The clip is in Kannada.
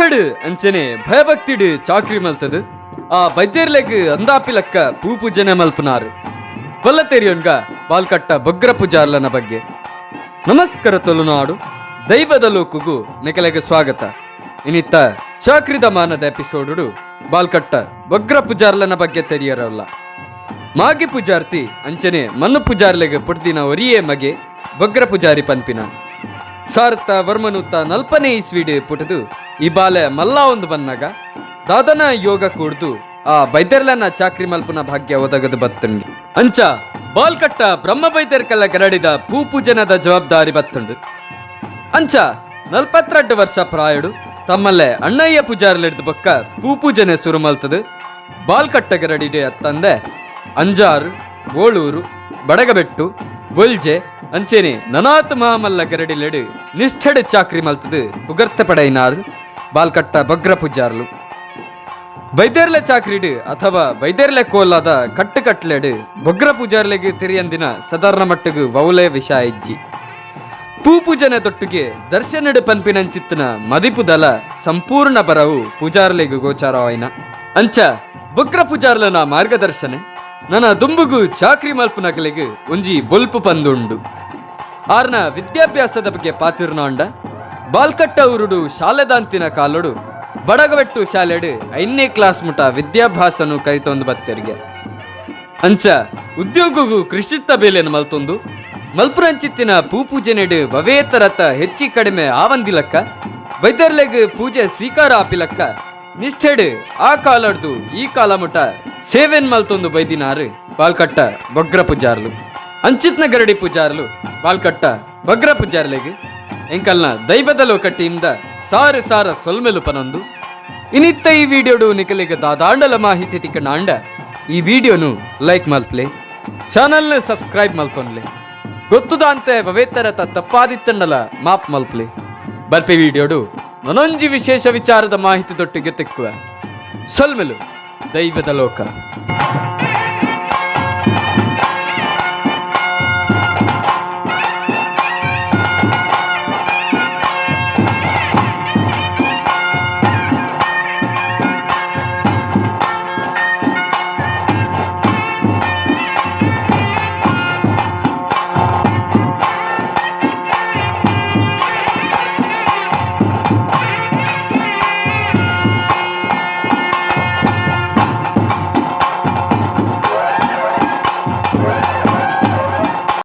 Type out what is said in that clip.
ನಿಷ್ಠಡು ಅಂಚನೆ ಭಯಭಕ್ತಿಡು ಚಾಕ್ರಿ ಮಲ್ತದು ಆ ಬೈದ್ಯರ್ಲೆಗ್ ಅಂದಾಪಿಲಕ್ಕ ಪೂಜನೆ ಮಲ್ಪನಾರು ಬಲ್ಲ ತೆರಿಯೋನ್ಗ ಬಾಲ್ಕಟ್ಟ ಬೊಗ್ರ ಪೂಜಾರ್ಲನ ಬಗ್ಗೆ. ನಮಸ್ಕಾರ ತುಳುನಾಡು ದೈವದ ಲೋಕಗೂ ನೆಕಲೆಗೆ ಸ್ವಾಗತ. ಇನ್ನಿತ್ತ ಚಾಕ್ರಿದ ಮಾನದ ಎಪಿಸೋಡು ಬಾಲ್ಕಟ್ಟ ಬೊಗ್ರ ಪೂಜಾರ್ಲನ ಬಗ್ಗೆ ತೆರಿಯರಲ್ಲ. ಮಾಗಿ ಪೂಜಾರ್ತಿ ಅಂಚನೆ ಮಣ್ಣು ಪೂಜಾರ್ಲೆಗೆ ಪುಡ್ದಿನ ಒರಿಯೇ ಮಗೆ ಬೊಗ್ರ ಪೂಜಾರಿ ಪನ್ಪಿನ ಸಾರ್ಥ ವರ್ಮನುತ್ತ ನಲ್ಪನೆ ಇಸ್ವಿಡ್ ಪುಟದು ಈ ಬಾಲೆ ಮಲ್ಲ ಒಂದು ಬನ್ನಾಗ ದಾದನ ಯೋಗ ಕೂಡ್ದು ಆ ಬೈದರ್ಲನ ಚಾಕ್ರಿ ಮಲ್ಪನ ಭಾಗ್ಯ ಒದಗದು ಬತ್ತುಂಡು. ಅಂಚ ಬಾಲ್ಕಟ್ಟ ಬ್ರಹ್ಮ ಬೈದರ್ಕಲ್ಲ ಗರಡಿದ ಪೂಜನದ ಜವಾಬ್ದಾರಿ ಬತ್ತುಂಡು. ಅಂಚ 42 ವರ್ಷ ಪ್ರಾಯಡು ತಮ್ಮಲ್ಲೇ ಅಣ್ಣಯ್ಯ ಪೂಜಾರ್ಲಿಡ್ದು ಬೊಕ್ಕ ಪೂಜನೆ ಸುರು ಮಲ್ತದು. ಬಾಲ್ಕಟ್ಟ ಗರಡಿಡೆ ಅತ್ತಂದೆ ಅಂಜಾರು, ಗೋಳೂರು, ಬಡಗಬೆಟ್ಟು, ಬೊಲ್ಜೆ ಅಂಚೆನೆ ನನಾತ್ ಮಹಾಮಲ್ಲ ಗರಡಿಲೆಡು ನಿಷ್ಠಡು ಚಾಕ್ರಿ ಮಲ್ತದು ಪುಗರ್ತ ಪಡೆಯಿನಾರು ಬಾಲ್ಕಟ್ಟ ಬೊಗ್ರ ಪೂಜಾರ್ಲು. ಬೈದೇರ್ಲೆ ಚಾಕ್ರಿಡು ಅಥವಾ ಬೈದೇರ್ಲೆ ಕೋಲಾದ ಕಟ್ಟುಕಟ್ಲೆಡು ಬೊಗ್ರ ಪೂಜಾರ್ಲೆಗೆ ತಿರಿಯಂದಿನ ಸಾಧಾರಣ ಮಟ್ಟಿಗೆ ವೌಲೆ ವಿಷಯ ಇಜ್ಜಿ ಪೂಜನೆ ತೊಟ್ಟಿಗೆ ದರ್ಶನಡು ಪನ್ಪಿನಂಚಿತ್ತಿನ ಮದಿಪುದಲ ಸಂಪೂರ್ಣ ಬರವು ಪೂಜಾರ್ಲೆಗೆ ಗೋಚಾರವಾಯಿನ. ಅಂಚ ಬೊಗ್ರ ಪೂಜಾರ್ಲನ ಮಾರ್ಗದರ್ಶನ ನನ್ನ ದುಂಬುಗು ಚಾಕ್ರಿ ಮಲ್ಪನಗಲಿಗೆ ಒಂಜಿ ಬೊಲ್ಪು ಪಂದುಂಡು. ಆರ್ನ ವಿದ್ಯಾಭ್ಯಾಸದ ಬಗ್ಗೆ ಪಾತಿರ್ನಾಂಡ ಬಾಲ್ಕಟ್ಟ ಉರುಡು ಶಾಲೆದಾಂತಿನ ಕಾಲೊಡು ಬಡಗವೆಟ್ಟು ಶಾಲೆಡು 5ನೇ ಕ್ಲಾಸ್ ಮುಟ ವಿದ್ಯಾಭ್ಯಾಸನು ಕರಿತೊಂದು ಬತ್ತೆರಿಗೆ. ಅಂಚ ಉದ್ಯೋಗಗೂ ಕೃಷಿತ್ತ ಬೇಲೆನು ಮಲ್ತೊಂದು ಮಲ್ಪುರಂಚಿತ್ತಿನ ಪೂಜೆನೆಡು ವವೇತರತ ಹೆಚ್ಚಿ ಕಡಿಮೆ ಆವಂದಿಲಕ್ಕ ಬೈದರ್ಲೆಗ್ ಪೂಜೆ ಸ್ವೀಕಾರ ಆಪಿಲಕ್ಕ ನಿಷ್ಠೆಡು ಆ ಕಾಲಡ್ದು ಈ ಕಾಲ ಮುಟ ಸೇವೆನ್ ಮಲ್ತೊಂದು ಬೈದಿನಾರು ಬಾಲ್ಕಟ್ಟ ಬೊಗ್ರ ಪೂಜಾರ್ಲು. ಅಂಚಿತ್ನ ಗರಡಿ ಪೂಜಾರ್ಲು ಬಾಲ್ಕಟ್ಟ ಬೊಗ್ರ ಪೂಜಾರ್ಲೆಗ್ ಎಂಕಲ್ನ ದೈವದ ಲೋಕ ಟೀಮ್ದ ಸಾರ ಸೊಲ್ಮೆಲು ಪನೊಂದು. ಇನ್ನಿತ್ತ ಈ ವಿಡಿಯೋಡು ನಿಕಲಿಗೆ ದಾದಾಂಡಲ ಮಾಹಿತಿ ತಿಕ್ಕಂಡ ಈ ವಿಡಿಯೋನು ಲೈಕ್ ಮಲ್ಪ್ಲೆ, ಚಾನಲ್ನ ಸಬ್ಸ್ಕ್ರೈಬ್ ಮಲ್ತೊನ್ಲೆ, ಗೊತ್ತುದ ಅಂತೆ ವವೇತರತ ತಪ್ಪಾದಿತ್ತಂಡಲ ಮಾಪ್ ಮಲ್ಪ್ಲೆ. ಬರ್ಪೆ ವಿಡಿಯೋಡು ನನೊಂಜಿ ವಿಶೇಷ ವಿಚಾರದ ಮಾಹಿತಿ ತೊಟ್ಟಿಗೆ ತೆಕ್ಕುವ ಸೊಲ್ಮೆಲು ದೈವದ ಲೋಕ.